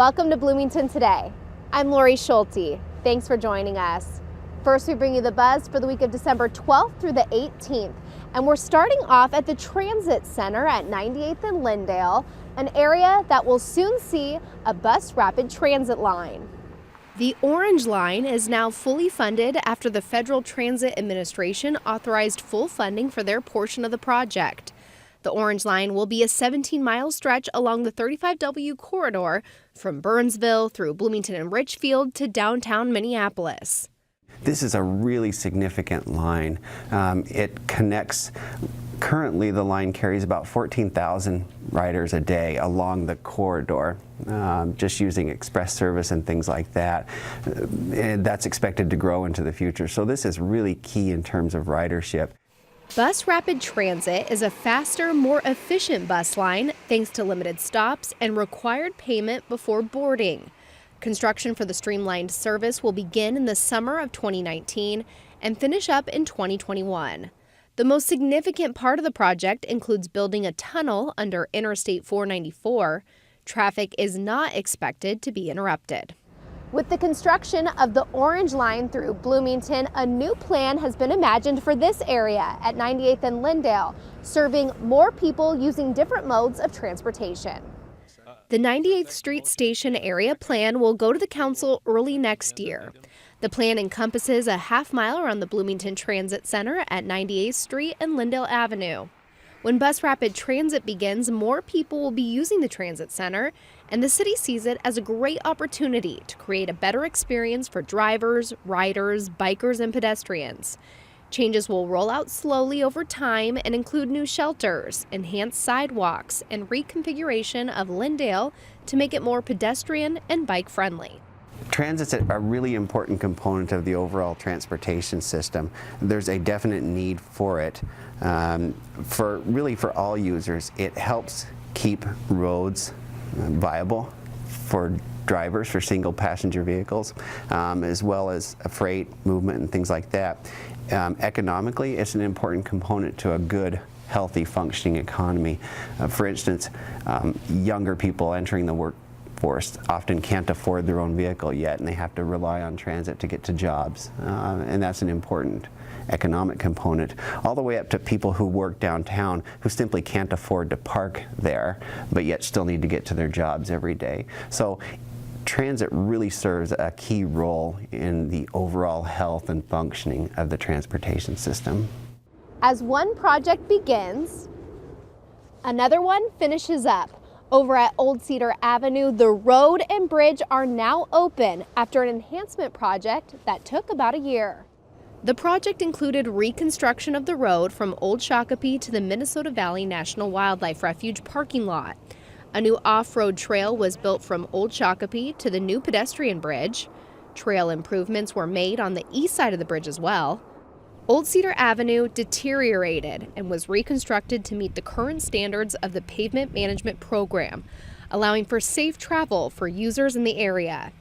Welcome to Bloomington Today. I'm Lori Schulte. Thanks for joining us. First, we bring you the buzz for the week of December 12th through the 18th. And we're starting off at the Transit Center at 98th and Lyndale, an area that will soon see a bus rapid transit line. The Orange Line is now fully funded after the Federal Transit Administration authorized full funding for their portion of the project. The Orange Line will be a 17-mile stretch along the 35W corridor from Burnsville through Bloomington and Richfield to downtown Minneapolis. This is a really significant line. It connects, currently the line carries about 14,000 riders a day along the corridor, just using express service and things like that. And that's expected to grow into the future. So this is really key in terms of ridership. Bus Rapid Transit is a faster, more efficient bus line thanks to limited stops and required payment before boarding. Construction for the streamlined service will begin in the summer of 2019 and finish up in 2021. The most significant part of the project includes building a tunnel under Interstate 494. Traffic is not expected to be interrupted. With the construction of the Orange Line through Bloomington, a new plan has been imagined for this area at 98th and Lyndale, serving more people using different modes of transportation. The 98th Street Station area plan will go to the council early next year. The plan encompasses a half-mile around the Bloomington Transit Center at 98th Street and Lyndale Avenue. When Bus Rapid Transit begins, more people will be using the transit center, and the city sees it as a great opportunity to create a better experience for drivers, riders, bikers, and pedestrians. Changes will roll out slowly over time and include new shelters, enhanced sidewalks, and reconfiguration of Lyndale to make it more pedestrian and bike-friendly. Transit's a really important component of the overall transportation system. There's a definite need for it. For all users, it helps keep roads viable for drivers, for single passenger vehicles, as well as freight movement and things like that. Economically, it's an important component to a good, healthy, functioning economy. For instance, younger people entering the workforce often can't afford their own vehicle yet, and they have to rely on transit to get to jobs, and that's an important economic component, all the way up to people who work downtown who simply can't afford to park there, but yet still need to get to their jobs every day. So transit really serves a key role in the overall health and functioning of the transportation system. As one project begins, another one finishes up. Over at Old Cedar Avenue, the road and bridge are now open after an enhancement project that took about a year. The project included reconstruction of the road from Old Shakopee to the Minnesota Valley National Wildlife Refuge parking lot. A new off-road trail was built from Old Shakopee to the new pedestrian bridge. Trail improvements were made on the east side of the bridge as well. Old Cedar Avenue deteriorated and was reconstructed to meet the current standards of the Pavement Management Program, allowing for safe travel for users in the area.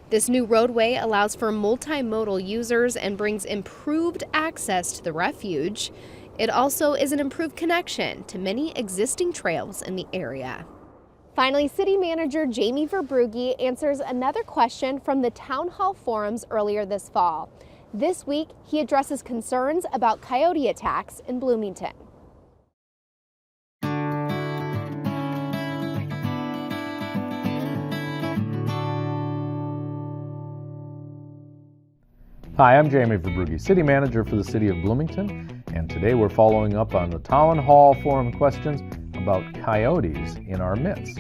This new roadway allows for multimodal users and brings improved access to the refuge. It also is an improved connection to many existing trails in the area. Finally, City Manager Jamie Verbrugge answers another question from the Town Hall forums earlier this fall. This week, he addresses concerns about coyote attacks in Bloomington. Hi, I'm Jamie Verbrugge, City Manager for the City of Bloomington, and today we're following up on the Town Hall Forum questions about coyotes in our midst.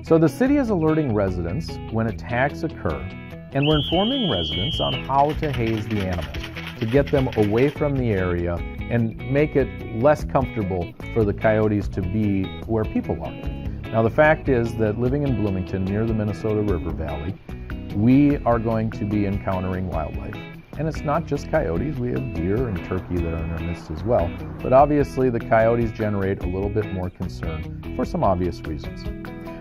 So the city is alerting residents when attacks occur, and we're informing residents on how to haze the animals to get them away from the area and make it less comfortable for the coyotes to be where people are. Now the fact is that living in Bloomington near the Minnesota River Valley, we are going to be encountering wildlife. And it's not just coyotes, we have deer and turkey that are in our midst as well. But obviously the coyotes generate a little bit more concern for some obvious reasons.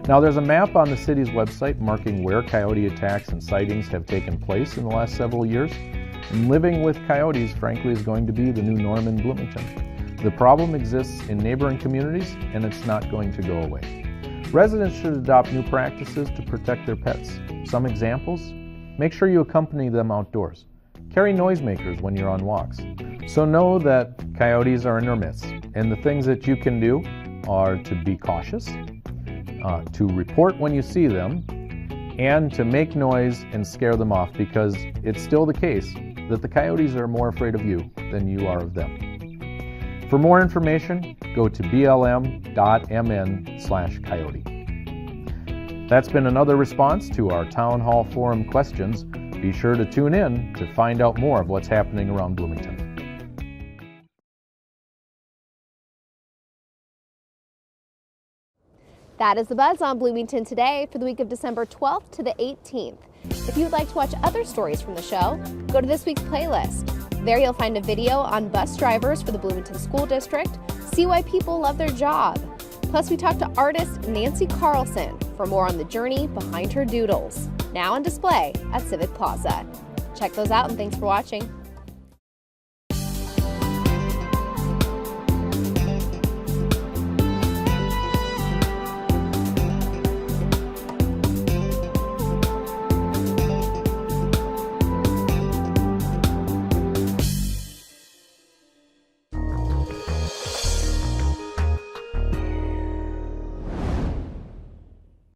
Now there's a map on the city's website marking where coyote attacks and sightings have taken place in the last several years. And living with coyotes, frankly, is going to be the new norm in Bloomington. The problem exists in neighboring communities, and it's not going to go away. Residents should adopt new practices to protect their pets. Some examples: make sure you accompany them outdoors. Carry noisemakers when you're on walks. So know that coyotes are in our midst, and the things that you can do are to be cautious, to report when you see them, and to make noise and scare them off, because it's still the case that the coyotes are more afraid of you than you are of them. For more information, go to blm.mn/coyote. That's been another response to our Town Hall Forum questions. Be sure to tune in to find out more of what's happening around Bloomington. That is the Buzz on Bloomington today for the week of December 12th to the 18th. If you would like to watch other stories from the show, go to this week's playlist. There you'll find a video on bus drivers for the Bloomington School District, see why people love their job. Plus, we talked to artist Nancy Carlson for more on the journey behind her doodles, now on display at Civic Plaza. Check those out, and thanks for watching.